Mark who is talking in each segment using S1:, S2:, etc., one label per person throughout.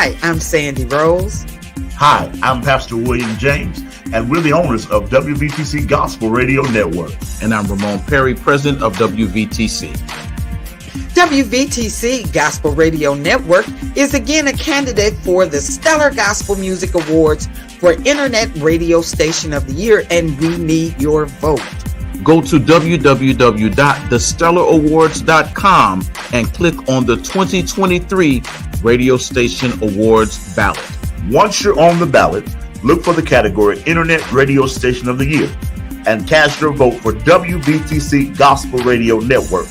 S1: Hi, I'm Sandy Rose.
S2: Hi, I'm Pastor William James, and we're the owners of WVTC Gospel Radio Network.
S3: And I'm Ramon Perry, president of WVTC.
S1: WVTC Gospel Radio Network is again a candidate for the Stellar Gospel Music Awards for Internet Radio Station of the Year, and we need your vote.
S3: Go to www.thestellarawards.com and click on the 2023 Radio Station Awards ballot.
S2: Once you're on the ballot, look for the category Internet Radio Station of the Year and cast your vote for WVTC Gospel Radio Network.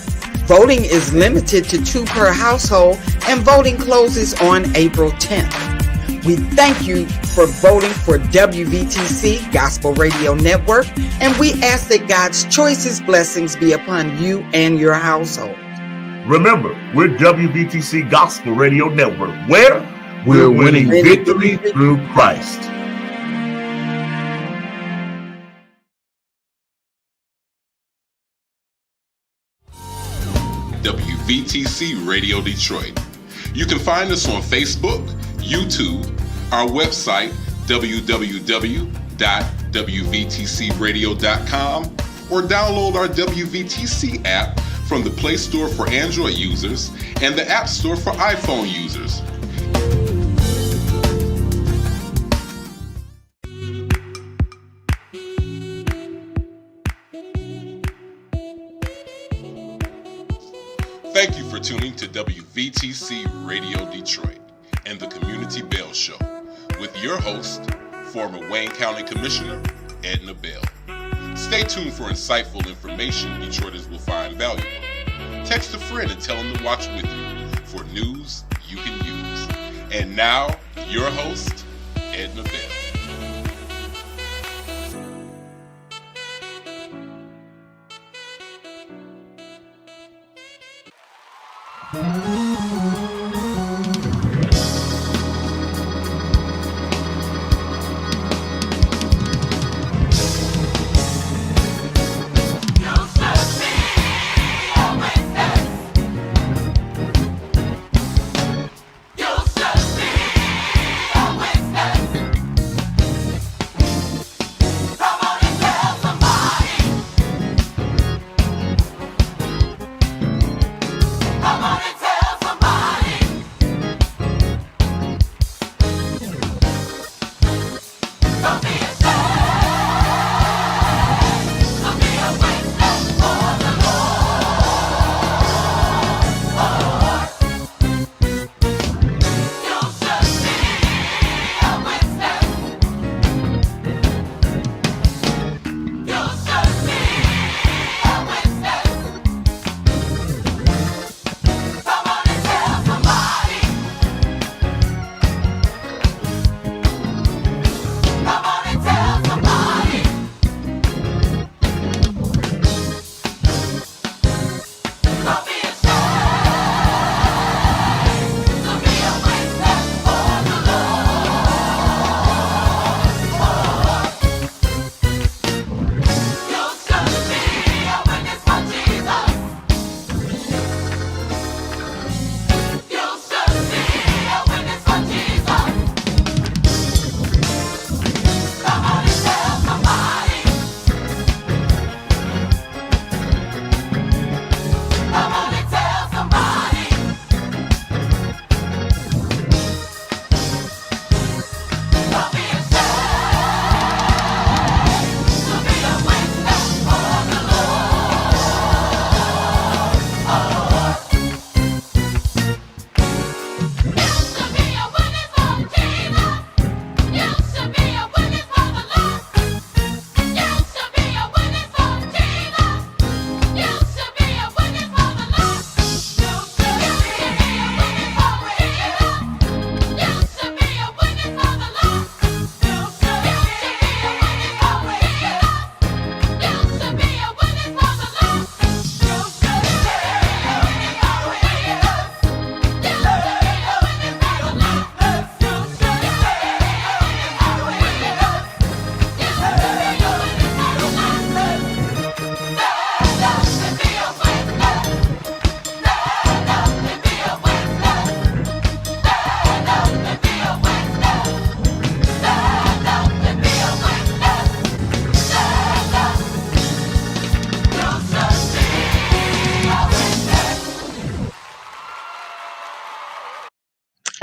S1: Voting is limited to 2 per household, and voting closes on April 10th. We thank you for voting for WVTC Gospel Radio Network, and we ask that God's choicest blessings be upon you and your household.
S2: Remember, we're WVTC Gospel Radio Network, where
S3: we're winning
S2: victory through Christ.
S4: WVTC Radio Detroit. You can find us on Facebook, YouTube, our website, www.wvtcradio.com, or download our WVTC app from the Play Store for Android users and the App Store for iPhone users. Thank you for tuning to WVTC Radio Detroit and the Community Bell Show with your host, former Wayne County Commissioner Edna Bell. Stay tuned for insightful information Detroiters will find valuable. Text a friend and tell them to watch with you for news you can use. And now, your host, Edna Bell.
S5: Come on and tell somebody.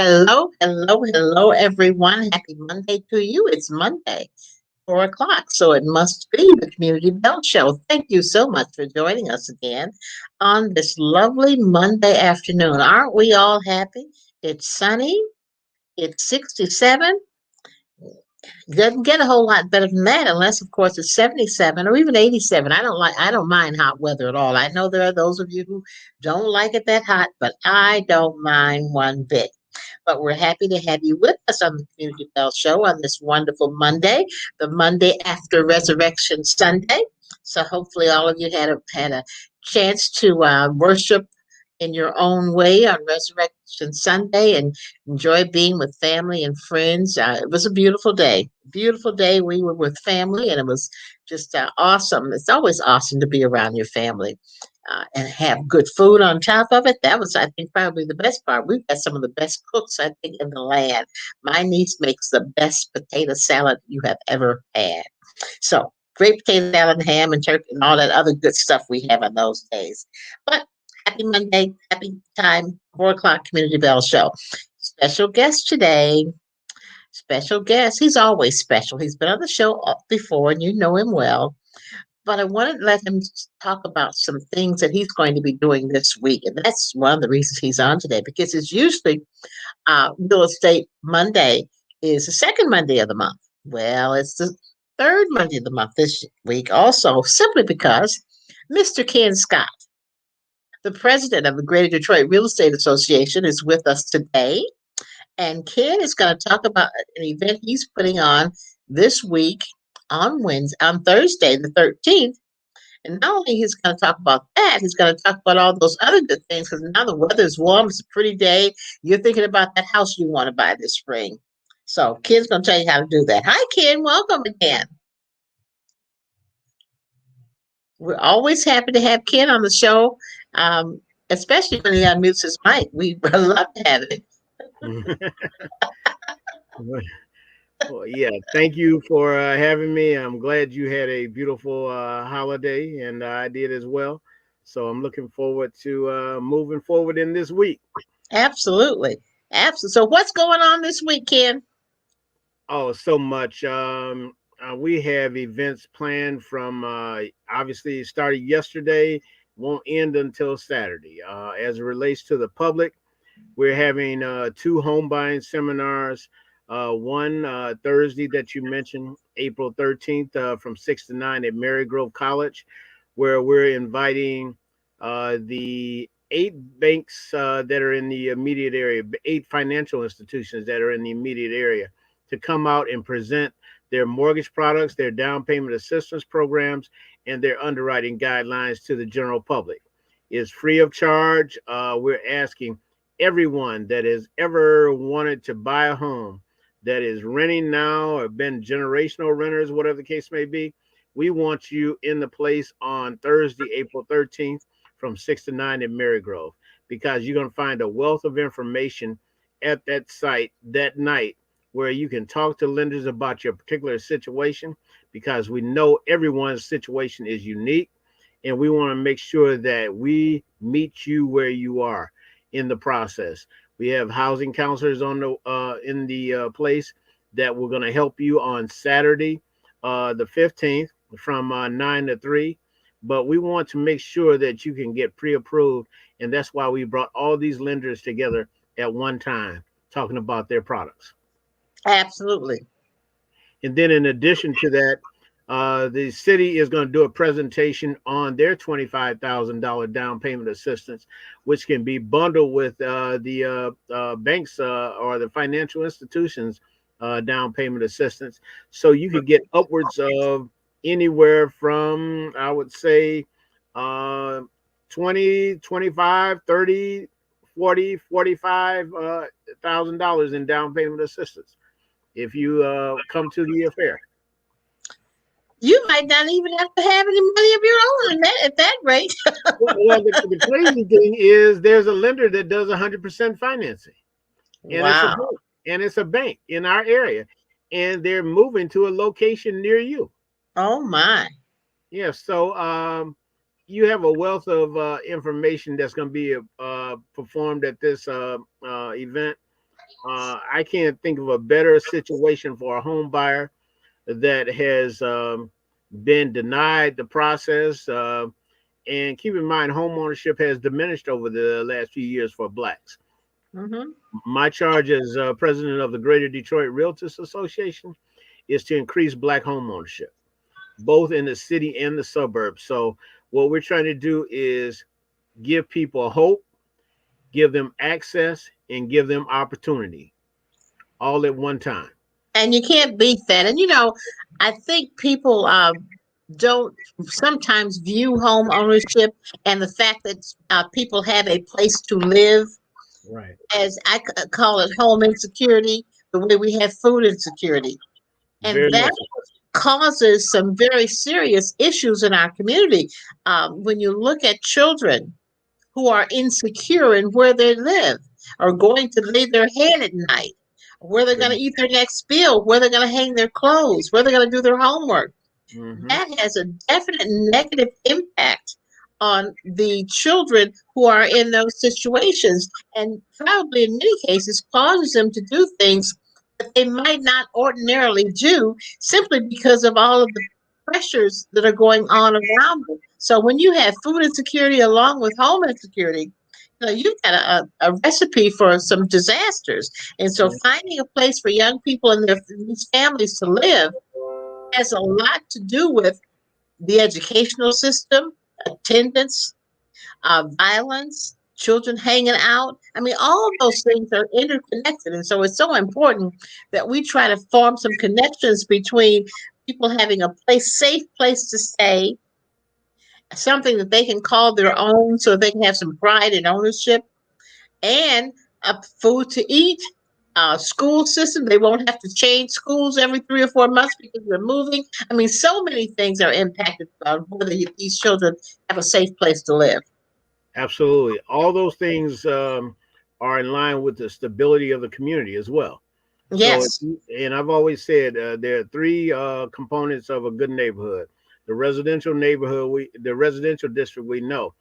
S5: Hello, everyone. Happy Monday to you. It's Monday, 4 o'clock, so it must be the Community Bell Show. Thank you so much for joining us again on this lovely Monday afternoon. Aren't we all happy? It's sunny. It's 67. Doesn't get a whole lot better than that, unless, of course, it's 77 or even 87. I don't mind hot weather at all. I know there are those of you who don't like it that hot, but I don't mind one bit. But we're happy to have you with us on the Community Bell Show on this wonderful Monday, the Monday after Resurrection Sunday. So hopefully all of you had a chance to worship in your own way on Resurrection Sunday and enjoy being with family and friends. It was a beautiful day. Beautiful day. We were with family, and it was just awesome. It's always awesome to be around your family and have good food on top of it. That was, I think, probably the best part. We've got some of the best cooks, I think, in the land. My niece makes the best potato salad you have ever had. So, great potato salad and ham and turkey and all that other good stuff we have on those days. But happy Monday, happy time, 4 o'clock Community Bell Show. Special guest today. Special guest. He's always special. He's been on the show before, and you know him well. But I wanted to let him talk about some things that he's going to be doing this week. And that's one of the reasons he's on today, because it's usually Real Estate Monday is the second Monday of the month. Well, it's the third Monday of the month this week, also, simply because Mr. Ken Scott, the president of the Greater Detroit Real Estate Association, is with us today. And Ken is going to talk about an event he's putting on this week on Thursday, the 13th. And not only he's going to talk about that, he's going to talk about all those other good things, because now the weather's warm, it's a pretty day. You're thinking about that house you want to buy this spring. So Ken's going to tell you how to do that. Hi, Ken. Welcome again. We're always happy to have Ken on the show, especially when he unmutes his mic. We love to have it.
S6: Well, yeah, thank you for having me. I'm glad you had a beautiful holiday, and I did as well. So I'm looking forward to moving forward in this week.
S5: Absolutely. Absolutely. So what's going on this week, Ken?
S6: Oh, so much. We have events planned from obviously it started yesterday, won't end until Saturday. As it relates to the public, we're having 2 home buying seminars. One Thursday that you mentioned, April 13th, from 6 to 9 at Marygrove College, where we're inviting the 8 banks that are in the immediate area, 8 financial institutions that are in the immediate area, to come out and present their mortgage products, their down payment assistance programs, and their underwriting guidelines to the general public. It's free of charge. We're asking everyone that has ever wanted to buy a home, that is renting now or been generational renters, whatever the case may be, we want you in the place on Thursday, April 13th from 6 to 9 in Marygrove, because you're going to find a wealth of information at that site that night where you can talk to lenders about your particular situation, because we know everyone's situation is unique, and we want to make sure that we meet you where you are in the process. We have housing counselors on in the place that we're going to help you on Saturday, the 15th, from 9 to 3. But we want to make sure that you can get pre-approved, and that's why we brought all these lenders together at one time, talking about their products.
S5: Absolutely.
S6: And then in addition to that, the city is going to do a presentation on their $25,000 down payment assistance, which can be bundled with the banks or the financial institutions down payment assistance. So you could get upwards of anywhere from, I would say, 20, 25, 30, 40, 45,000 dollars in down payment assistance if you come to the affair.
S5: You might not even have to have any money of your own at that rate.
S6: Well, the crazy thing is there's a lender that does 100% financing. And
S5: Wow.
S6: it's a bank in our area. And they're moving to a location near you.
S5: Oh, my.
S6: Yeah, so you have a wealth of information that's going to be performed at this event. I can't think of a better situation for a home buyer that has been denied the process. And keep in mind, home ownership has diminished over the last few years for blacks.
S5: Mm-hmm.
S6: My charge as president of the Greater Detroit Realtors Association is to increase black home ownership, both in the city and the suburbs. So what we're trying to do is give people hope, give them access, and give them opportunity all at one time.
S5: And you can't beat that. And I think people don't sometimes view home ownership and the fact that people have a place to live
S6: Right.
S5: as call it home insecurity, the way we have food insecurity. And
S6: Very
S5: that
S6: much.
S5: causes some very serious issues in our community. When you look at children who are insecure in where they live, are going to lay their head at night, where they're going to eat their next meal, where they're going to hang their clothes, where they're going to do their homework.
S6: Mm-hmm.
S5: That has a definite negative impact on the children who are in those situations, and probably in many cases causes them to do things that they might not ordinarily do simply because of all of the pressures that are going on around them. So when you have food insecurity along with home insecurity, you've got a recipe for some disasters. And so finding a place for young people and these families to live has a lot to do with the educational system, attendance, violence, children hanging out. I mean, all of those things are interconnected. And so it's so important that we try to form some connections between people having a safe place to stay, something that they can call their own so they can have some pride and ownership, and food to eat. School system, they won't have to change schools every 3 or 4 months because they're moving. I mean, so many things are impacted by whether these children have a safe place to live.
S6: Absolutely. All those things are in line with the stability of the community as well. So,
S5: Yes.
S6: and I've always said there are three components of a good neighborhood: the residential neighborhood, the residential district, we know,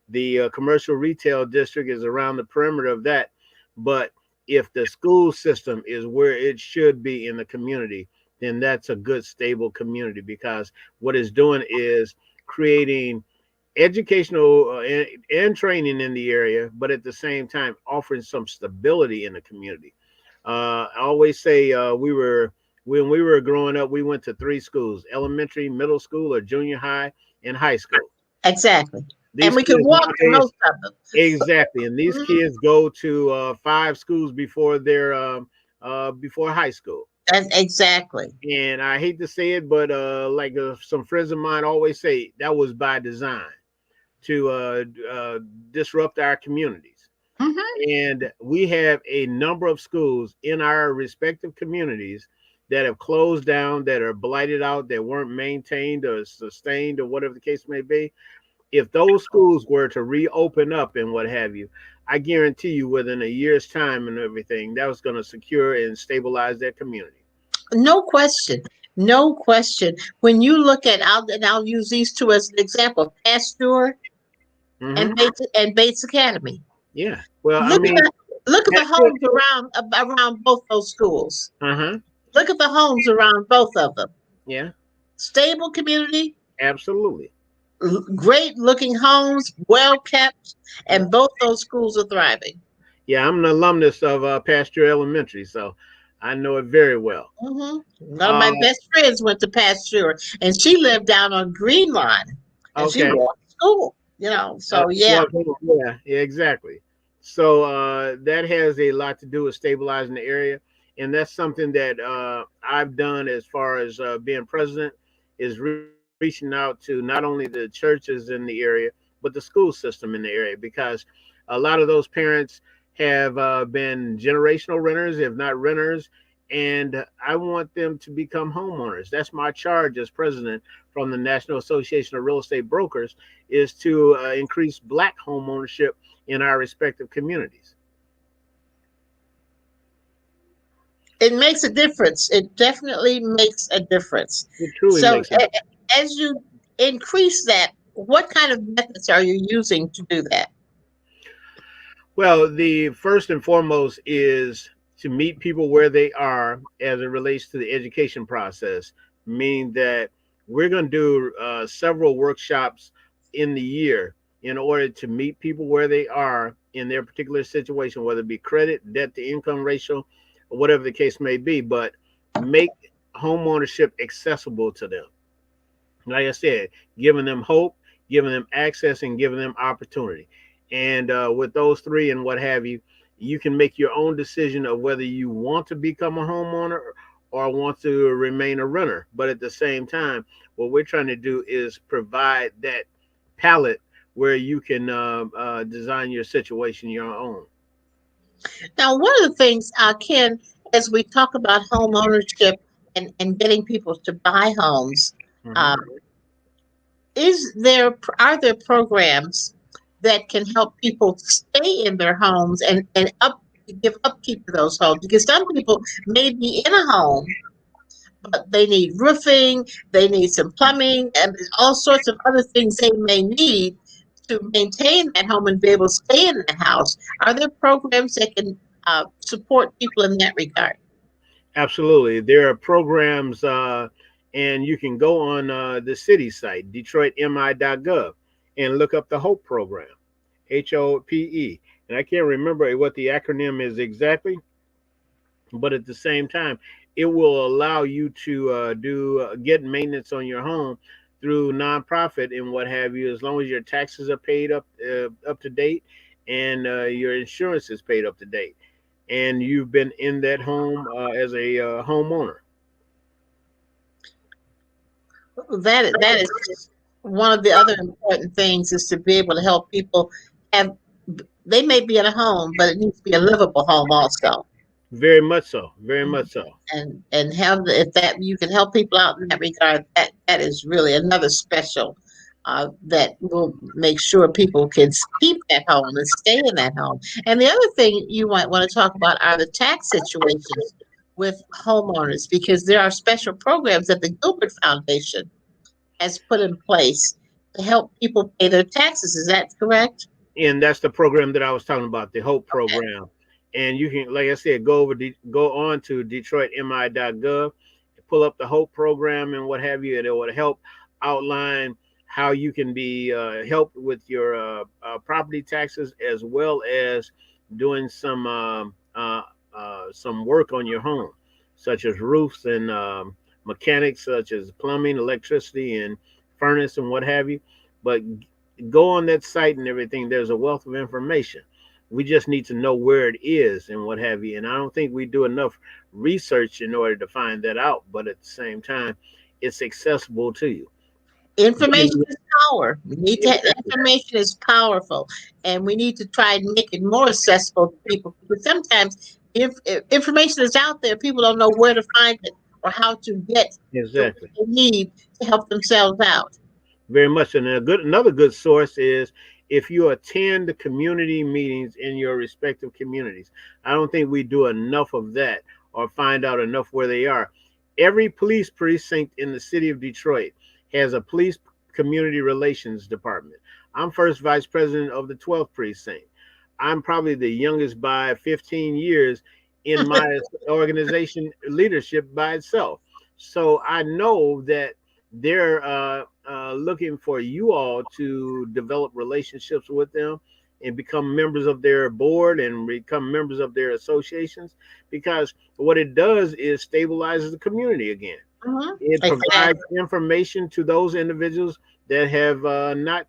S6: the commercial retail district is around the perimeter of that. But if the school system is where it should be in the community, then that's a good, stable community, because what it's doing is creating educational and training in the area, but at the same time offering some stability in the community. I always say when we were growing up, we went to three schools: elementary, middle school, or junior high, and high school.
S5: Exactly. And
S6: These
S5: we can
S6: kids
S5: walk to
S6: nowadays,
S5: most of them.
S6: exactly, and these
S5: Mhm.
S6: kids go to five schools before their before high school.
S5: Exactly.
S6: And I hate to say it, but like some friends of mine always say, that was by design to disrupt our communities.
S5: Hmm.
S6: And we have a number of schools in our respective communities that have closed down, that are blighted out, that weren't maintained or sustained, or whatever the case may be. If those schools were to reopen up and what have you, I guarantee you within a year's time and everything, that was going to secure and stabilize that community.
S5: No question. No question. When you look at, I'll use these two as an example: Pasteur
S6: Mm-hmm.
S5: and Bates Academy.
S6: Yeah. Well, I
S5: Look at
S6: mean,
S5: the
S6: that's it.
S5: homes around both those schools.
S6: Uh-huh.
S5: Look at the homes around both of them.
S6: Yeah,
S5: Stable community,
S6: absolutely.
S5: great looking homes, well kept, and both those schools are thriving.
S6: Yeah, I'm an alumnus of Pasture Elementary, so I know it very well.
S5: Hmm. One of
S6: Uh,
S5: my best friends went to Pasteur, and she lived down on Green Line, and she
S6: okay.
S5: walked to school. So yeah.
S6: Well, yeah, exactly. So that has a lot to do with stabilizing the area, and that's something that I've done as far as being president, is reaching out to not only the churches in the area, but the school system in the area, because a lot of those parents have been generational renters, if not renters, and I want them to become homeowners. That's my charge as president from the National Association of Real Estate Brokers, is to increase Black home ownership in our respective communities.
S5: It makes a difference. It definitely makes a difference.
S6: It truly
S5: So,
S6: makes it.
S5: as you increase that, what kind of methods are you using to do that?
S6: Well, the first and foremost is to meet people where they are as it relates to the education process, meaning that we're going to do several workshops in the year in order to meet people where they are in their particular situation, whether it be credit, debt to income ratio, or whatever the case may be, but make home ownership accessible to them. Like I said, giving them hope, giving them access, and giving them opportunity. And with those three and what have you, you can make your own decision of whether you want to become a homeowner or want to remain a renter. But at the same time, what we're trying to do is provide that palette where you can design your situation your own.
S5: Now, one of the things, Ken, as we talk about home ownership and getting people to buy homes, uh,
S6: Mm-hmm.
S5: are there programs that can help people stay in their homes and give upkeep to those homes? Because some people may be in a home, but they need roofing, they need some plumbing, and all sorts of other things they may need to maintain that home and be able to stay in that house. Are there programs that can support people in that regard?
S6: Absolutely. There are programs, and you can go on the city site, DetroitMI.gov, and look up the HOPE program, HOPE. And I can't remember what the acronym is exactly, but at the same time, it will allow you to get maintenance on your home through nonprofit and what have you, as long as your taxes are paid up to date and your insurance is paid up to date, and you've been in that home as a homeowner.
S5: That is one of the other important things is to be able to help people have. They may be in a home, but it needs to be a livable home also.
S6: Very much so. Very much so.
S5: And have if that you can help people out in that regard, that is really another special that will make sure people can keep that home and stay in that home. And the other thing you might want to talk about are the tax situations with homeowners, because there are special programs that the Gilbert Foundation has put in place to help people pay their taxes. Is that correct?
S6: And that's the program that I was talking about, the HOPE
S5: Okay.
S6: program. And you can, like I said, go on to DetroitMI.gov, pull up the HOPE program and what have you, and it will help outline how you can be helped with your property taxes, as well as doing some work on your home, such as roofs and mechanics, such as plumbing, electricity, and furnace and what have you. But go on that site and everything. There's a wealth of information. We just need to know where it is and what have you. And I don't think we do enough research in order to find that out. But at the same time, it's accessible to you.
S5: Information is power. We need to, information is powerful, and we need to try and make it more accessible to people. Because sometimes, if information is out there, people don't know where to find it or how to get the what
S6: Exactly.
S5: they need to help themselves out.
S6: Very much. And another good source is if you attend the community meetings in your respective communities. I don't think we do enough of that or find out enough where they are. Every police precinct in the city of Detroit has a police community relations department. I'm first vice president of the 12th precinct. I'm probably the youngest by 15 years in my organization leadership by itself. So I know that they're looking for you all to develop relationships with them and become members of their board and become members of their associations, because what it does is stabilizes the community again. It provides
S5: Exactly.
S6: information to those individuals that have not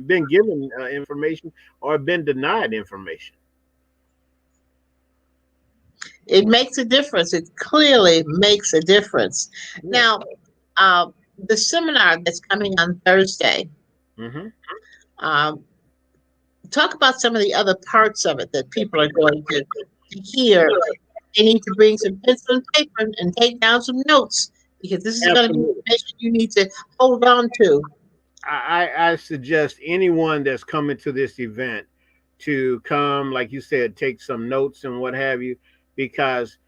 S6: been given information or been denied information.
S5: It makes a difference. It clearly makes a difference.
S6: Yeah.
S5: Now, the seminar that's coming on Thursday,
S6: Hmm.
S5: um, talk about some of the other parts of it that people are going to hear. They need to bring some pencil and paper and take down some notes, because this is going to be
S6: Absolutely.
S5: information you need to hold on to.
S6: I suggest anyone that's coming to this event to come, like you said, take some notes and what have you, because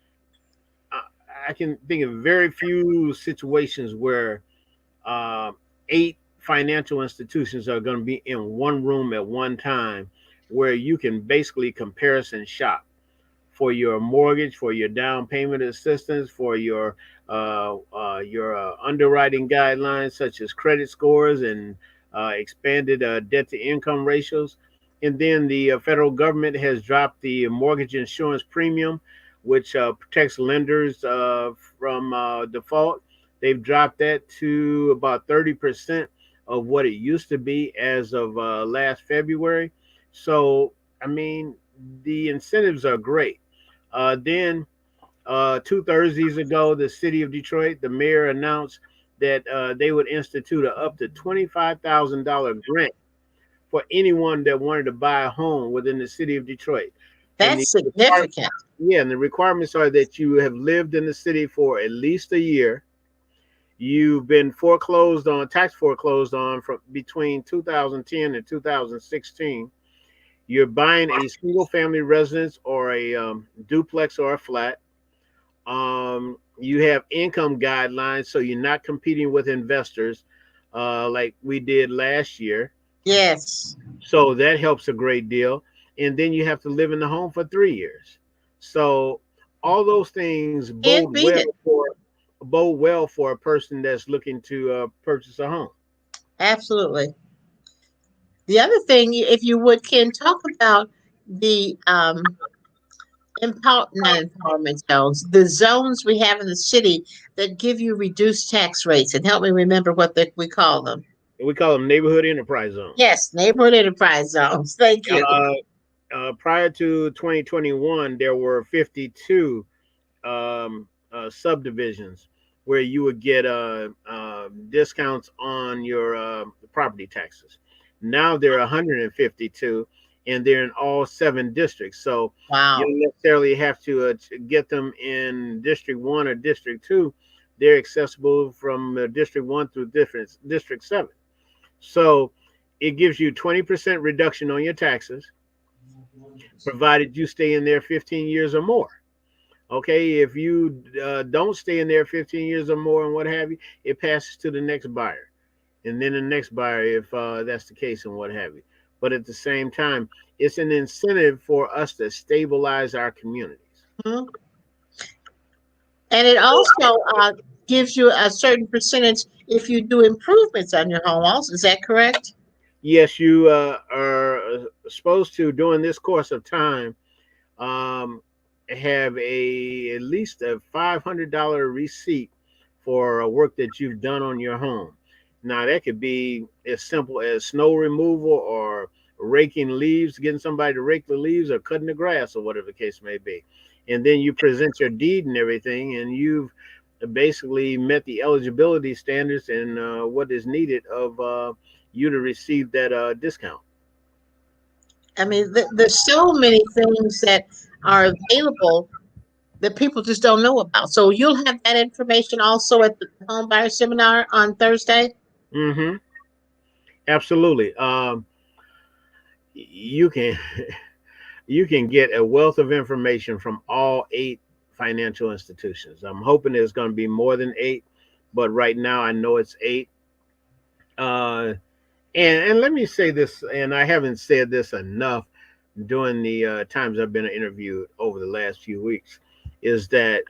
S6: I, I can think of very few situations where uh, 8 financial institutions are going to be in one room at one time, where you can basically comparison shop for your mortgage, for your down payment assistance, for your underwriting guidelines such as credit scores and expanded debt to income ratios. And then the federal government has dropped the mortgage insurance premium, which protects lenders from default. They've dropped that to about 30% of what it used to be as of last February. So, I mean, the incentives are great. Then 2 Thursdays ago, the city of Detroit, the mayor announced that they would institute a up to $25,000 grant for anyone that wanted to buy a home within the city of Detroit. And
S5: That's significant.
S6: and the requirements are that you have lived in the city for at least a year. You've been tax foreclosed on from between 2010 and 2016. You're buying a single family residence or a duplex or a flat. You have income guidelines, so you're not competing with investors like we did last year.
S5: Yes.
S6: So that helps a great deal. And then you have to live in the home for 3 years. So all those things
S5: Can't beat it.
S6: bode well for a person that's looking to purchase a home.
S5: Absolutely. The other thing, if you would, Ken, talk about the not empowerment zones, the zones we have in the city that give you reduced tax rates, and help me remember what we call them.
S6: We call them neighborhood enterprise zones.
S5: Yes, neighborhood enterprise zones. Thank you.
S6: Prior to 2021, there were 52 subdivisions where you would get discounts on your property taxes. Now there are 152, and they're in all 7 districts. So
S5: wow.
S6: you don't necessarily have to get them in District 1 or District 2. They're accessible from District 1 through District 7. So it gives you 20% reduction on your taxes, provided you stay in there 15 years or more. Okay, if you don't stay in there 15 years or more and what have you, it passes to the next buyer. And then the next buyer, if that's the case and what have you. But at the same time, it's an incentive for us to stabilize our communities.
S5: Mm-hmm. And it also gives you a certain percentage if you do improvements on your home also. Is that correct?
S6: Yes, you are supposed to, during this course of time, have at least a $500 receipt for work that you've done on your home. Now, that could be as simple as snow removal or raking leaves, getting somebody to rake the leaves or cutting the grass or whatever the case may be. And then you present your deed and everything, and you've basically met the eligibility standards and what is needed of you to receive that discount.
S5: I mean, there's so many things that are available that people just don't know about. So you'll have that information also at the home buyer seminar on Thursday.
S6: Mm-hmm. Absolutely. You can you can get a wealth of information from all 8 financial institutions. I'm hoping there's going to be more than 8, but right now I know it's 8. And let me say this, and I haven't said this enough during the times I've been interviewed over the last few weeks, is that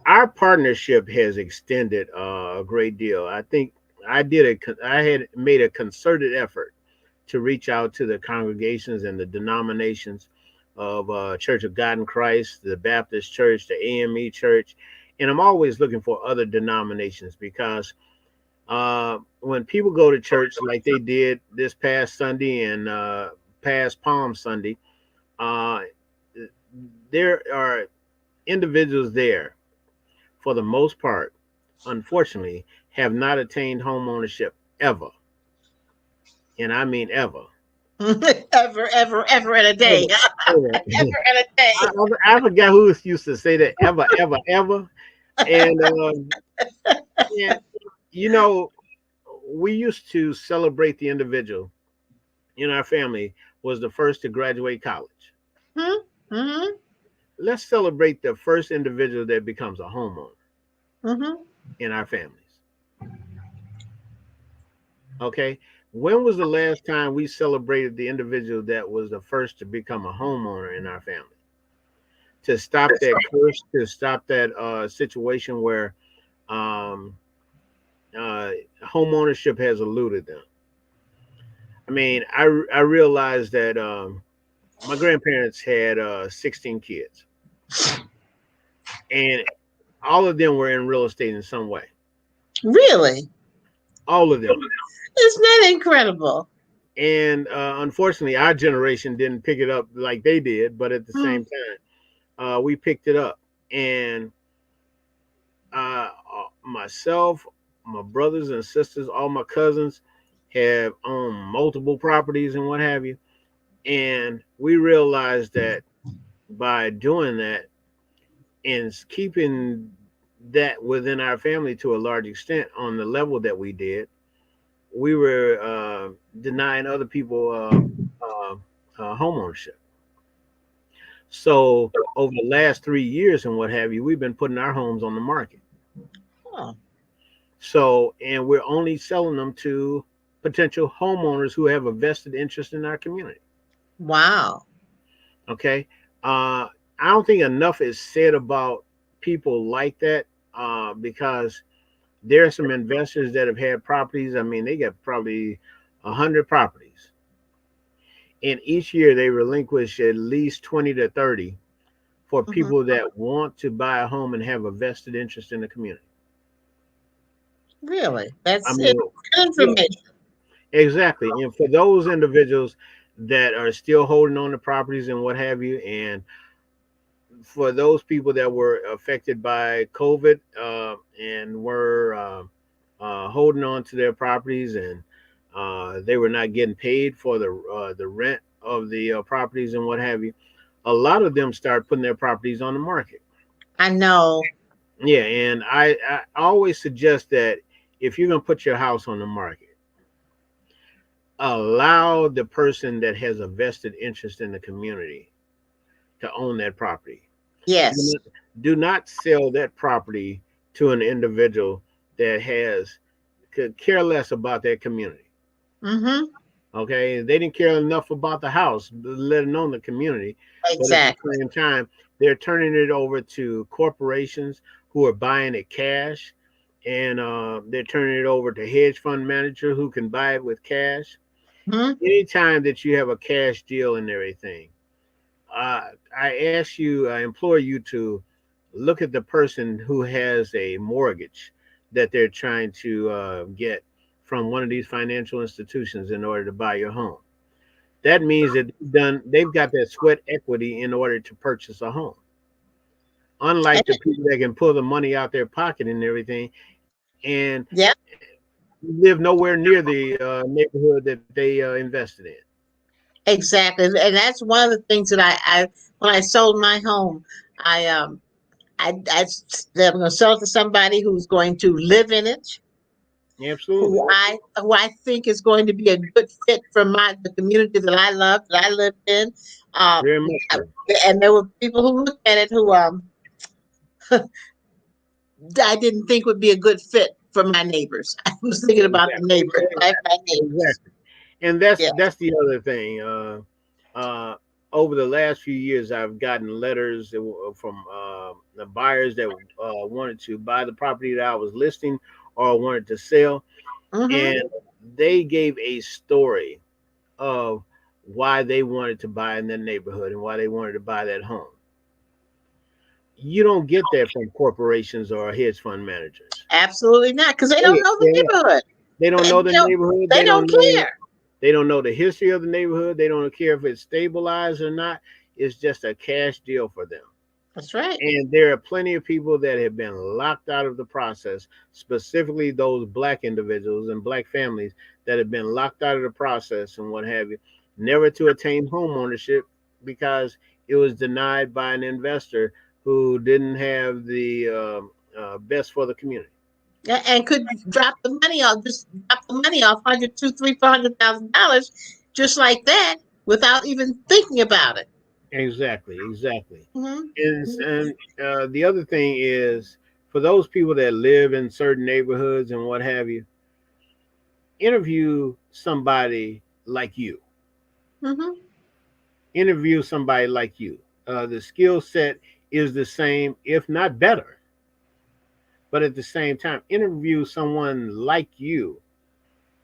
S6: our partnership has extended a great deal. I think I had made a concerted effort to reach out to the congregations and the denominations of Church of God in Christ, the Baptist Church, the AME Church, and I'm always looking for other denominations because when people go to church like they did this past Sunday and past Palm Sunday, there are individuals there, for the most part, unfortunately, have not attained home ownership ever. And I mean ever.
S5: ever in a day. Ever in a day.
S6: I forgot who used to say that, ever. And, you know, we used to celebrate the individual in our family was the first to graduate college.
S5: Mm-hmm.
S6: Let's celebrate the first individual that becomes a homeowner in our families. Okay. When was the last time we celebrated the individual that was the first to become a homeowner in our family? to stop that curse, to stop that situation where um, home ownership has eluded them. I mean, I realized that my grandparents had 16 kids, and all of them were in real estate in some way.
S5: Really?
S6: All of them.
S5: Isn't that incredible?
S6: And unfortunately, our generation didn't pick it up like they did, but at the
S5: Hmm.
S6: same time, we picked it up. And myself, my brothers and sisters, all my cousins have owned multiple properties and what have you. And we realized that by doing that and keeping that within our family to a large extent on the level that we did, we were denying other people home ownership. So over the last 3 years and what have you, we've been putting our homes on the market.
S5: Oh,
S6: So, and we're only selling them to potential homeowners who have a vested interest in our community.
S5: wow.
S6: Okay. I don't think enough is said about people like that because there are some investors that have had properties. I mean, they got probably 100 properties. And each year they relinquish at least 20 to 30 for
S5: Hmm.
S6: people that want to buy a home and have a vested interest in the community.
S5: Really?
S6: I
S5: That's
S6: mean,
S5: good
S6: yeah,
S5: information.
S6: exactly. And for those individuals that are still holding on to properties and what have you, and for those people that were affected by COVID and were holding on to their properties and they were not getting paid for the rent of the properties and what have you, a lot of them start putting their properties on the market.
S5: I know.
S6: Yeah, and I always suggest that if you're gonna put your house on the market, allow the person that has a vested interest in the community to own that property. Do
S5: Yes.
S6: not, do not sell that property to an individual that could care less about their community.
S5: Mm-hmm.
S6: Okay, they didn't care enough about the house, let alone the community. But at the
S5: Exactly.
S6: same time, they're turning it over to corporations who are buying it cash, and they're turning it over to hedge fund manager who can buy it with cash.
S5: Hmm.
S6: Anytime that you have a cash deal and everything, I implore you to look at the person who has a mortgage that they're trying to get from one of these financial institutions in order to buy your home. That means that they've got that sweat equity in order to purchase a home. Unlike the people that can pull the money out their pocket and everything and
S5: Yeah,
S6: live nowhere near the neighborhood that they invested in.
S5: exactly. And that's one of the things that I when I sold my home, I I'm going to sell it to somebody who's going to live in it,
S6: Absolutely,
S5: who I think is going to be a good fit for the community that I love, that I lived in. Um,
S6: very much
S5: I-
S6: so.
S5: and there were people who looked at it who I didn't think would be a good fit for my neighbors. I was thinking about the
S6: Exactly,
S5: neighbors, my neighbors.
S6: exactly. And that's
S5: Yeah.
S6: that's the other thing. Uh, over the last few years, I've gotten letters from the buyers that wanted to buy the property that I was listing or wanted to sell,
S5: Mm-hmm.
S6: and they gave a story of why they wanted to buy in that neighborhood and why they wanted to buy that home. You don't get that from corporations or hedge fund managers.
S5: Absolutely not, because they don't know the
S6: Yeah,
S5: neighborhood.
S6: they don't
S5: They
S6: know the
S5: don't.
S6: neighborhood.
S5: They
S6: They
S5: don't
S6: don't know.
S5: care.
S6: They don't know the history of the neighborhood. They don't care if it's stabilized or not. It's just a cash deal for them.
S5: That's right.
S6: And there are plenty of people that have been locked out of the process, specifically those black individuals and black families that have been locked out of the process and what have you, never to attain home ownership because it was denied by an investor who didn't have the best for the community.
S5: And could drop the money off, just drop the money off, 100, 2, 3, $400,000, just like that, without even thinking about it.
S6: Exactly, exactly.
S5: Hmm.
S6: And the other thing is for those people that live in certain neighborhoods and what have you, interview somebody like you.
S5: Hmm.
S6: Interview somebody like you. The skill set is the same, if not better. But at the same time, interview someone like you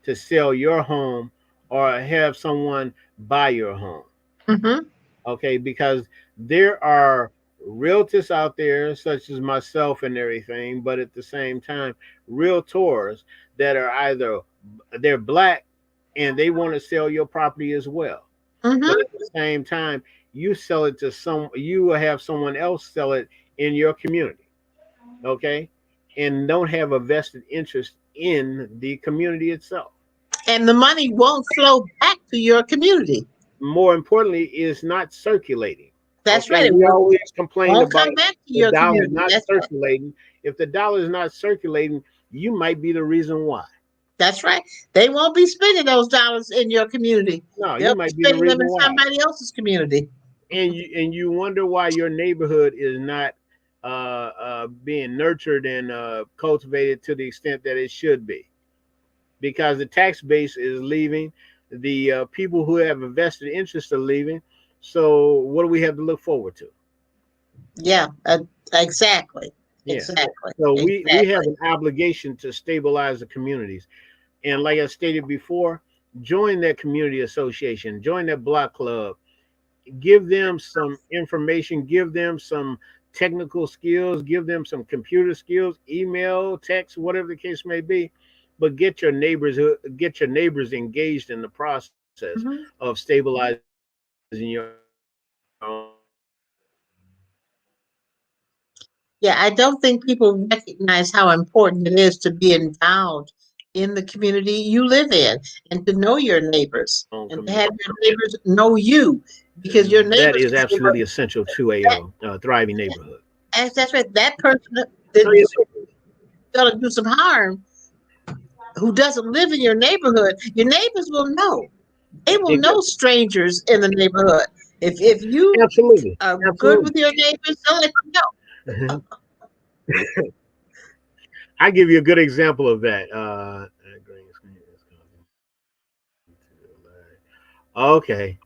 S6: to sell your home or have someone buy your home.
S5: Mm-hmm.
S6: Okay, because there are realtors out there, such as myself and everything, but at the same time, realtors that are either they're black and they want to sell your property as well. But
S5: Mm-hmm.
S6: at the same time, you sell it to you will have someone else sell it in your community, okay, and don't have a vested interest in the community itself.
S5: And the money won't flow back to your community.
S6: More importantly, is not circulating.
S5: That's
S6: Okay,
S5: right. It
S6: we always complain
S5: won't
S6: about
S5: come back to
S6: the
S5: your
S6: dollar
S5: community.
S6: not
S5: That's right.
S6: circulating. If the dollar is not circulating, you might be the reason why.
S5: That's right. They won't be spending those dollars in your community.
S6: No, you
S5: They'll be
S6: might be the
S5: spending them
S6: reason
S5: in
S6: why.
S5: somebody else's community.
S6: And you wonder why your neighborhood is not being nurtured and cultivated to the extent that it should be, because the tax base is leaving, the people who have a vested interest are leaving. So what do we have to look forward to?
S5: Yeah, exactly.
S6: Yeah.
S5: Exactly.
S6: So we have
S5: Exactly.
S6: an obligation to stabilize the communities. And like I stated before, join that community association, join that block club, give them some information, give them some technical skills, give them some computer skills, email, text, whatever the case may be. But get your neighbors engaged in the process
S5: Mhm.
S6: of stabilizing your own
S5: Yeah, I don't think people recognize how important it is to be involved in the community you live in and to know your neighbors and to have
S6: community.
S5: your neighbors know you because your
S6: That
S5: neighbors
S6: is absolutely essential to
S5: that,
S6: a thriving neighborhood.
S5: that's right. That person
S6: So you
S5: that's going to do some harm who doesn't live in your neighbors will know. They will know
S6: exactly,
S5: strangers in the neighborhood. If you
S6: absolutely,
S5: are good
S6: absolutely.
S5: with your neighbors, they'll let you know.
S6: I give you a good example of that. Okay,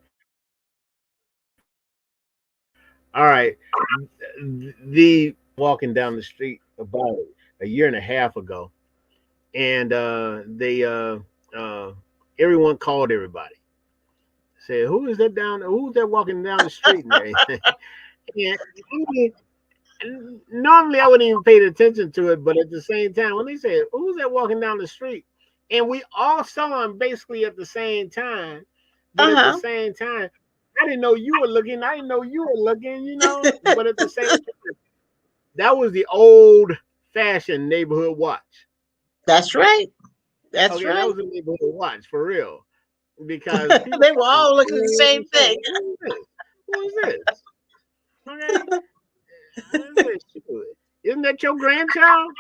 S6: all right. The walking down the street about a year and a half ago, and they everyone called everybody, said, "Who is that down? Who's that walking down the street?" And everything. And normally I wouldn't even pay attention to it, but at the same time, when they said, "Who's that walking down the street?" and we all saw him basically at the same time, but at the
S5: Uh-huh.
S6: same time, I didn't know you were looking. I didn't know you were looking. But at the same time, that was the old-fashioned neighborhood watch.
S5: That's right. That's
S6: Okay, that
S5: right.
S6: was a neighborhood watch for real, because people
S5: They were all looking at the same
S6: saying,
S5: thing.
S6: "Who is this? Who is this?" Okay, who is this? Shoot. Isn't that your grandchild?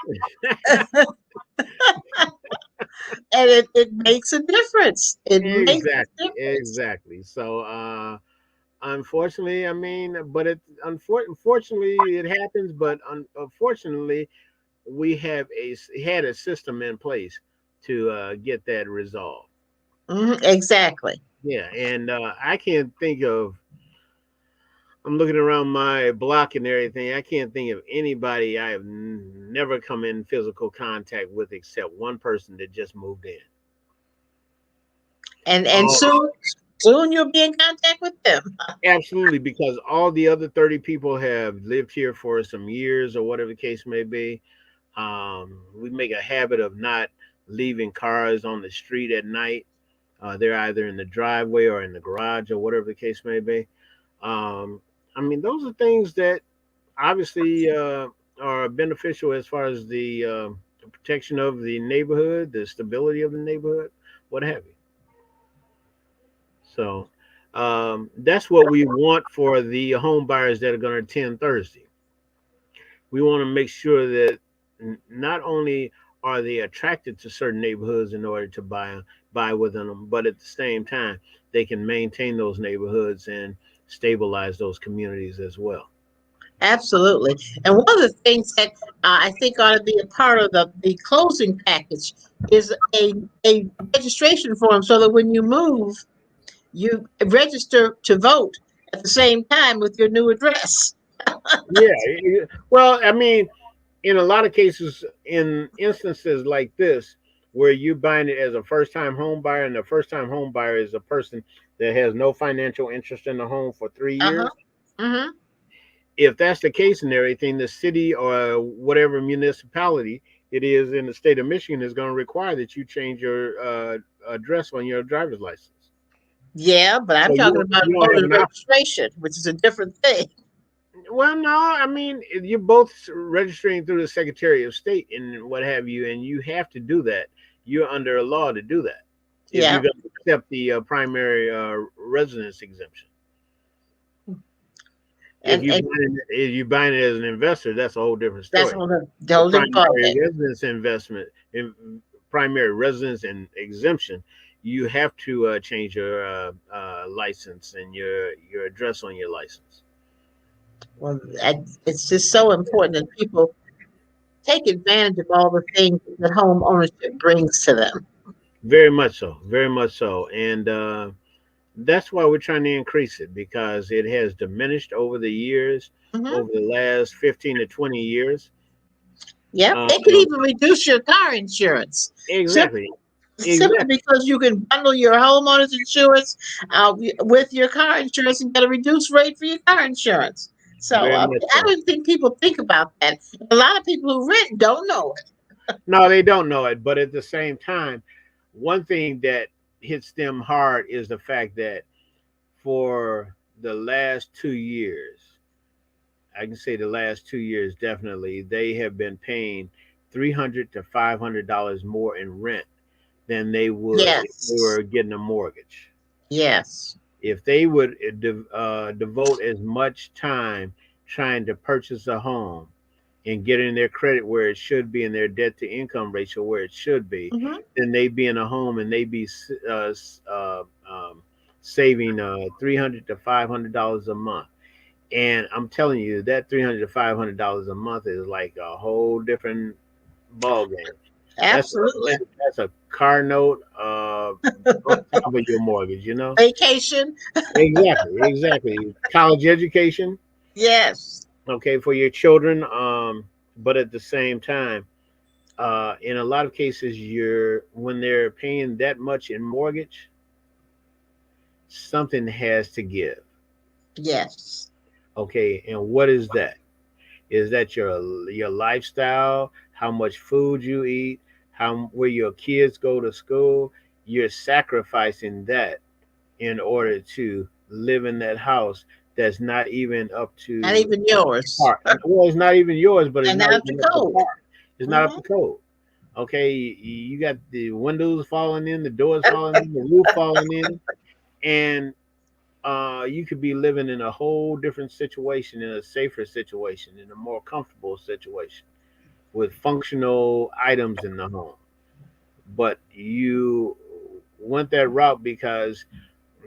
S5: And it makes a difference. It makes a
S6: Exactly,
S5: difference.
S6: exactly. So, unfortunately, I mean, but unfortunately, it happens. But unfortunately, we had a system in place to get that resolved.
S5: Exactly.
S6: Yeah, and I can't think of. I'm looking around my block and everything. I can't think of anybody I have never come in physical contact with except one person that just moved in.
S5: And
S6: All
S5: soon you'll be in contact with them.
S6: Absolutely, because all the other 30 people have lived here for some years or whatever the case may be. We make a habit of not leaving cars on the street at night. They're either in the driveway or in the garage or whatever the case may be. Um, I mean, those are things that obviously are beneficial as far as the protection of the neighborhood, the stability of the neighborhood, what have you. So that's what we want for the home buyers that are going to attend Thursday. We want to make sure that not only are they attracted to certain neighborhoods in order to buy within them, but at the same time they can maintain those neighborhoods and stabilize those communities as well.
S5: Absolutely. And one of the things that I think ought to be a part of the closing package is a registration form so that when you move, you register to vote at the same time with your new address.
S6: Yeah. Well, I mean, in a lot of cases, in instances like this, where you're buying it as a first time home buyer, and the first time home buyer is a person that has no financial interest in the home for 3 years.
S5: Uh-huh. Mm-hmm.
S6: If that's the case and everything, the city or whatever municipality it is in the state of Michigan is going to require that you change your address on your driver's license.
S5: Yeah, but I'm
S6: So
S5: talking about
S6: you don't have
S5: voter
S6: an option.
S5: registration, which is a different thing.
S6: Well, no, I mean you're both registering through the Secretary of State and what have you, and you have to do that. You're under a law to do that if
S5: Yeah.
S6: you're going to accept the primary residence exemption.
S5: And
S6: If you buying it as an investor, that's a whole different
S5: that's
S6: story.
S5: the whole different ballgame.
S6: Residence investment, in primary residence and exemption, you have to change your license and your address on your license.
S5: Well, it's just so important that people take advantage of all the things that home ownership brings to them.
S6: Very much so, very much so, and that's why we're trying to increase it because it has diminished over the years,
S5: Hmm.
S6: over the last 15 to 20 years.
S5: Yep,
S6: Um,
S5: they could even reduce your car insurance
S6: exactly,
S5: simply
S6: exactly,
S5: because you can bundle your homeowner's insurance with your car insurance and get a reduced rate for your car insurance. So
S6: very much
S5: I
S6: so.
S5: don't think people think about that. A lot of people who rent don't know it.
S6: No, they don't know it, but at the same time, one thing that hits them hard is the fact that for the last 2 years, I can say the last 2 years definitely, they have been paying $300 to $500 more in rent than they would if they
S5: Yes,
S6: were getting a mortgage.
S5: yes.
S6: If they would devote as much time trying to purchase a home and getting their credit where it should be and their debt to income ratio where it should be,
S5: Hmm.
S6: then they'd be in a home and they'd be saving $300 to $500 a month. And I'm telling you, that $300 to $500 a month is like a whole different ball game. That's
S5: Absolutely.
S6: that's a car note on top of your mortgage, you know?
S5: Vacation.
S6: Exactly, exactly. College education,
S5: Yes.
S6: okay, for your children. But at the same time, in a lot of cases, you're when they're paying that much in mortgage, something has to give.
S5: Yes.
S6: Okay, and what is that? Is that your lifestyle? How much food you eat? How where your kids go to school? You're sacrificing that in order to live in that house that's not even up
S5: Not
S6: to
S5: even yours.
S6: par. Well, it's not even yours, but it's
S5: And
S6: not
S5: not the
S6: even up to
S5: code.
S6: par. It's not up
S5: Hmm.
S6: to code. Okay, you got the windows falling in, the doors falling in, the roof falling in, and you could be living in a whole different situation, in a safer situation, in a more comfortable situation with functional items in the home. But you went that route because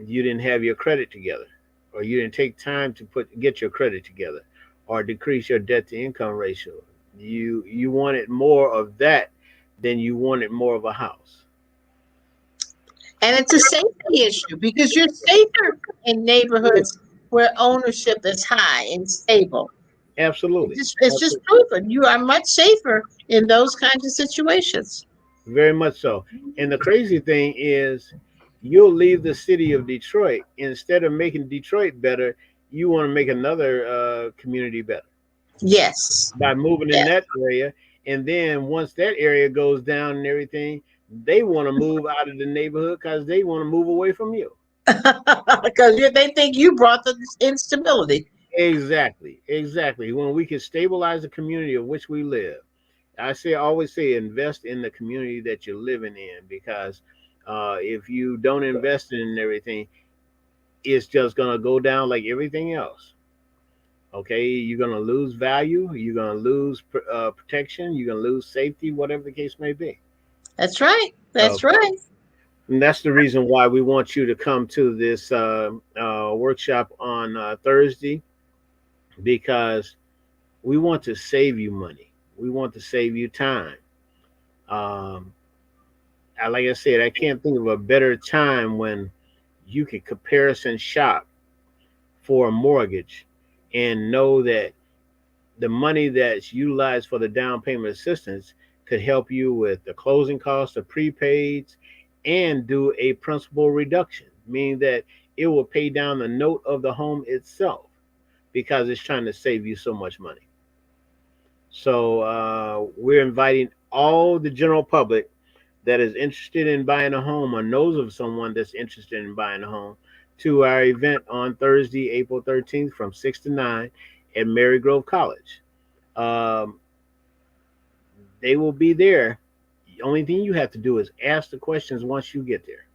S6: you didn't have your credit together, or you didn't take time to get your credit together, or decrease your debt to income ratio. You wanted more of that than you wanted more of a house.
S5: And it's a safety issue because you're safer in neighborhoods where ownership is high and stable.
S6: Absolutely.
S5: It's just
S6: Absolutely.
S5: proven you are much safer in those kinds of situations.
S6: Very much so. And the crazy thing is, you'll leave the city of Detroit instead of making Detroit better. You want to make another community better
S5: Yes.
S6: by moving in
S5: Yes.
S6: that area. And then once that area goes down and everything, they want to move out of the neighborhood because they want to move away from you.
S5: Because they think you brought the instability.
S6: Exactly. Exactly. When we can stabilize the community of which we live, always say, invest in the community that you're living in because if you don't invest in everything, it's just gonna go down like everything else. Okay, you're gonna lose value, you're gonna lose protection, you're gonna lose safety, whatever the case may be.
S5: That's right. That's
S6: Okay,
S5: right.
S6: and that's the reason why we want you to come to this workshop on Thursday because we want to save you money. We want to save you time. Um, like I said, I can't think of a better time when you can comparison shop for a mortgage and know that the money that's utilized for the down payment assistance could help you with the closing costs of prepaids and do a principal reduction, meaning that it will pay down the note of the home itself because it's trying to save you so much money. So we're inviting all the general public that is interested in buying a home or knows of someone that's interested in buying a home to our event on Thursday, April 13th from 6 to 9 at Mary Grove College. They will be there. The only thing you have to do is ask the questions once you get there.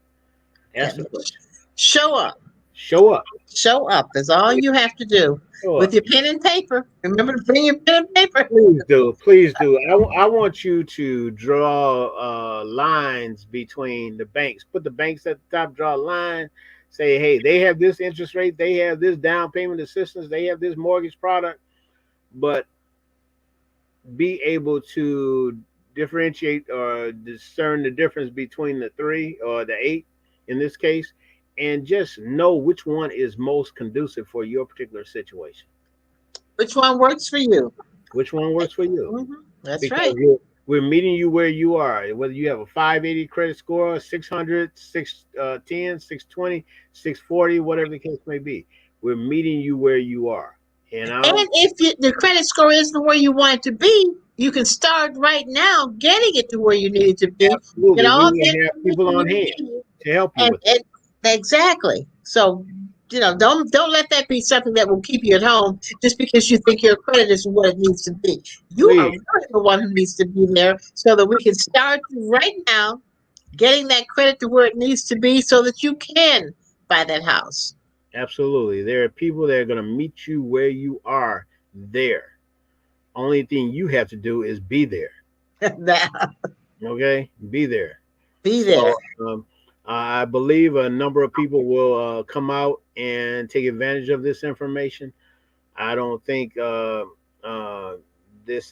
S6: Ask the questions.
S5: Show up.
S6: Show up.
S5: Show up. That's all you have to do. With your pen and paper. Remember to bring your pen and paper.
S6: Please do. Please do. I want you to draw lines between the banks. Put the banks at the top, draw a line. Say, hey, they have this interest rate. They have this down payment assistance. They have this mortgage product. But be able to differentiate or discern the difference between the 3 or the 8 in this case, and just know which one is most conducive for your particular situation.
S5: Which one works for you?
S6: Which one works for you?
S5: Mm-hmm. That's
S6: because
S5: right.
S6: We're meeting you where you are, whether you have a 580 credit score, 600, 610, 620, 640, whatever the case may be. We're meeting you where you are. And
S5: if the credit score isn't where you want it to be, you can start right now getting it to where you need it to be.
S6: Absolutely. We have people on hand to help you with it.
S5: Exactly. So, don't let that be something that will keep you at home just because you think your credit isn't what it needs to be. You are the one who needs to be there so that we can start right now getting that credit to where it needs to be so that you can buy that house.
S6: Absolutely. There are people that are going to meet you where you are there. Only thing you have to do is be there. Okay? Be there.
S5: Be there.
S6: I believe a number of people will come out and take advantage of this information. I don't think this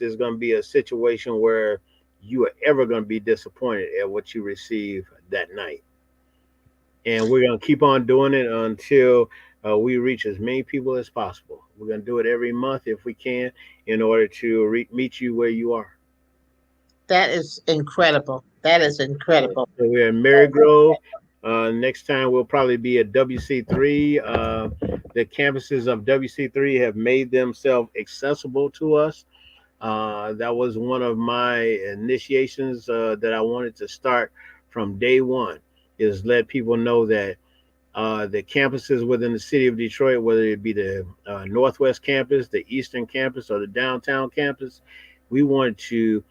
S6: is going to be a situation where you are ever going to be disappointed at what you receive that night. And we're going to keep on doing it until we reach as many people as possible. We're going to do it every month if we can in order to meet you where you are.
S5: That is incredible. That is incredible.
S6: So we're in Mary Grove. Next time we'll probably be at WC3. The campuses of WC3 have made themselves accessible to us. That was one of my initiations that I wanted to start from day one, is let people know that the campuses within the city of Detroit, whether it be the Northwest campus, the Eastern campus, or the downtown campus, we want to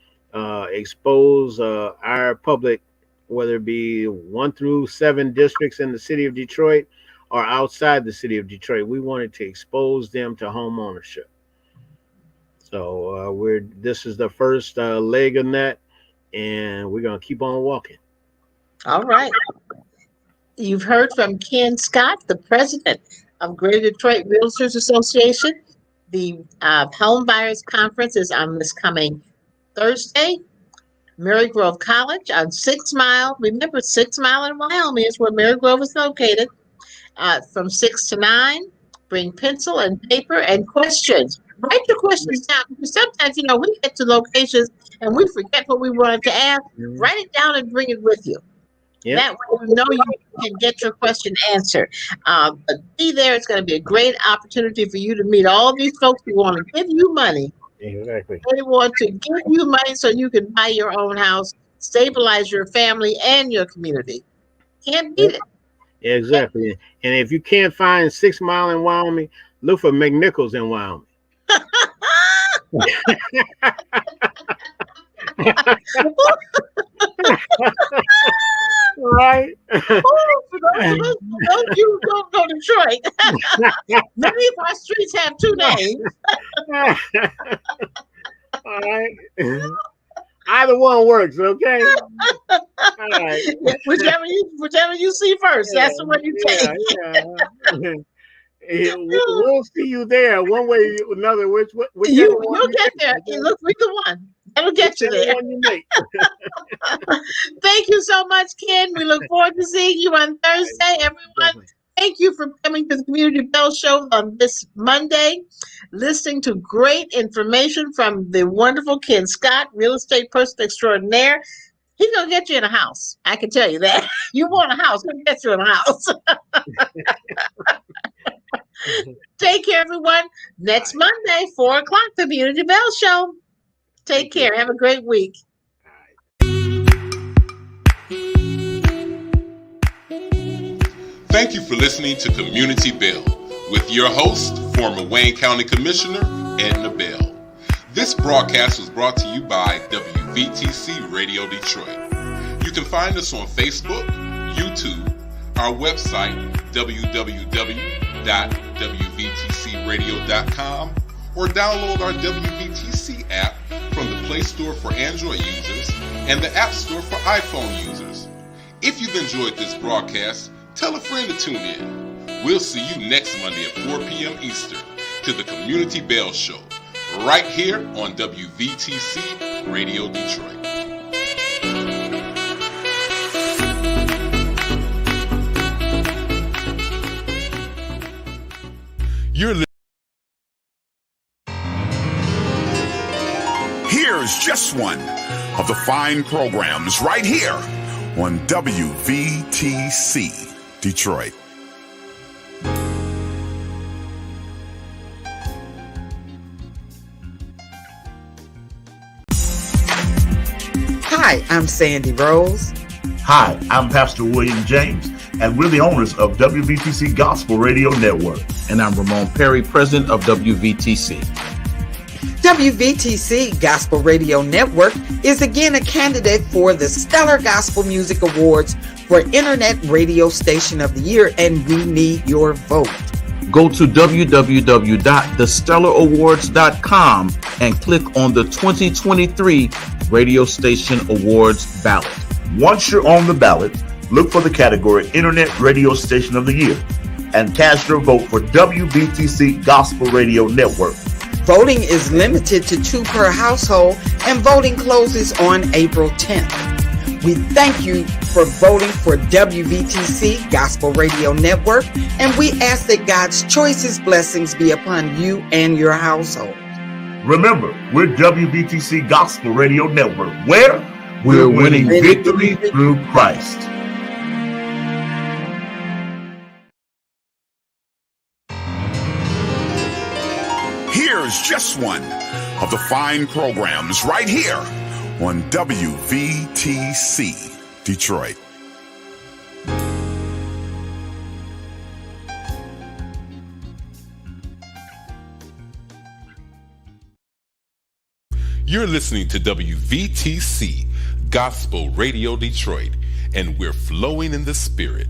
S6: expose our public, whether it be 1 through 7 districts in the city of Detroit or outside the city of Detroit. We wanted to expose them to home ownership. So this is the first leg of that, and we're going to keep on walking.
S5: All right. You've heard from Ken Scott, the president of Greater Detroit Realtors Association. The Home Buyers Conference is on this coming Thursday. Mary Grove College on 6 Mile. Remember, 6 Mile in Wyoming is where Mary Grove is located. From 6 to 9, bring pencil and paper and questions. Write your questions down, because sometimes, we get to locations and we forget what we wanted to ask. Mm-hmm. Write it down and bring it with you. Yep. That way you know you can get your question answered. But be there. It's going to be a great opportunity for you to meet all these folks who want to give you money.
S6: Exactly.
S5: They want to give you money so you can buy your own house, stabilize your family and your community. Can't beat it.
S6: Exactly. And if you can't find 6 Mile in Wyoming, look for McNichols in Wyoming. Right.
S5: For those you don't know Detroit. Many of our streets have 2 names.
S6: All right. Either one works, okay? All right.
S5: Whichever you see first, that's the one you take.
S6: We'll see you there one way or another.
S5: You'll get there. Look for the one. That'll get you there.
S6: One you make.
S5: Thank you so much, Ken. We look forward to seeing you on Thursday. Everyone, Thank you for coming to the Community Bell Show on this Monday, listening to great information from the wonderful Ken Scott, real estate person extraordinaire. He's going to get you in a house. I can tell you that. You want a house, he'll get you in a house. Take care, everyone. Next Monday, 4 o'clock, the Community Bell Show. Take care. Have a great week.
S4: Thank you for listening to Community Bell with your host, former Wayne County Commissioner Edna Bell. This broadcast was brought to you by WVTC Radio Detroit. You can find us on Facebook, YouTube, our website, www.wvtcradio.com, or download our WVTC app from the Play Store for Android users and the App Store for iPhone users. If you've enjoyed this broadcast, tell a friend to tune in. We'll see you next Monday at 4 p.m. Eastern to the Community Bell Show, right here on WVTC Radio Detroit.
S7: Here's just one of the fine programs right here on WVTC Detroit.
S1: Hi, I'm Sandy Rose.
S2: Hi, I'm Pastor William James, and we're the owners of WVTC Gospel Radio Network.
S3: And I'm Ramon Perry, president of WVTC.
S1: WVTC Gospel Radio Network is again a candidate for the Stellar Gospel Music Awards for Internet Radio Station of the Year, and we need your vote.
S3: Go to www.thestellarawards.com and click on the 2023 Radio Station Awards ballot.
S2: Once you're on the ballot, look for the category Internet Radio Station of the Year and cast your vote for WVTC Gospel Radio Network.
S1: Voting is limited to 2 per household, and voting closes on April 10th. We thank you for voting for WVTC Gospel Radio Network, and we ask that God's choicest blessings be upon you and your household.
S2: Remember, we're WVTC Gospel Radio Network, where
S3: We're winning victory
S2: through Christ.
S7: Here's just one of the fine programs right here on WVTC Detroit.
S4: You're listening to WVTC Gospel Radio Detroit, and we're flowing in the Spirit.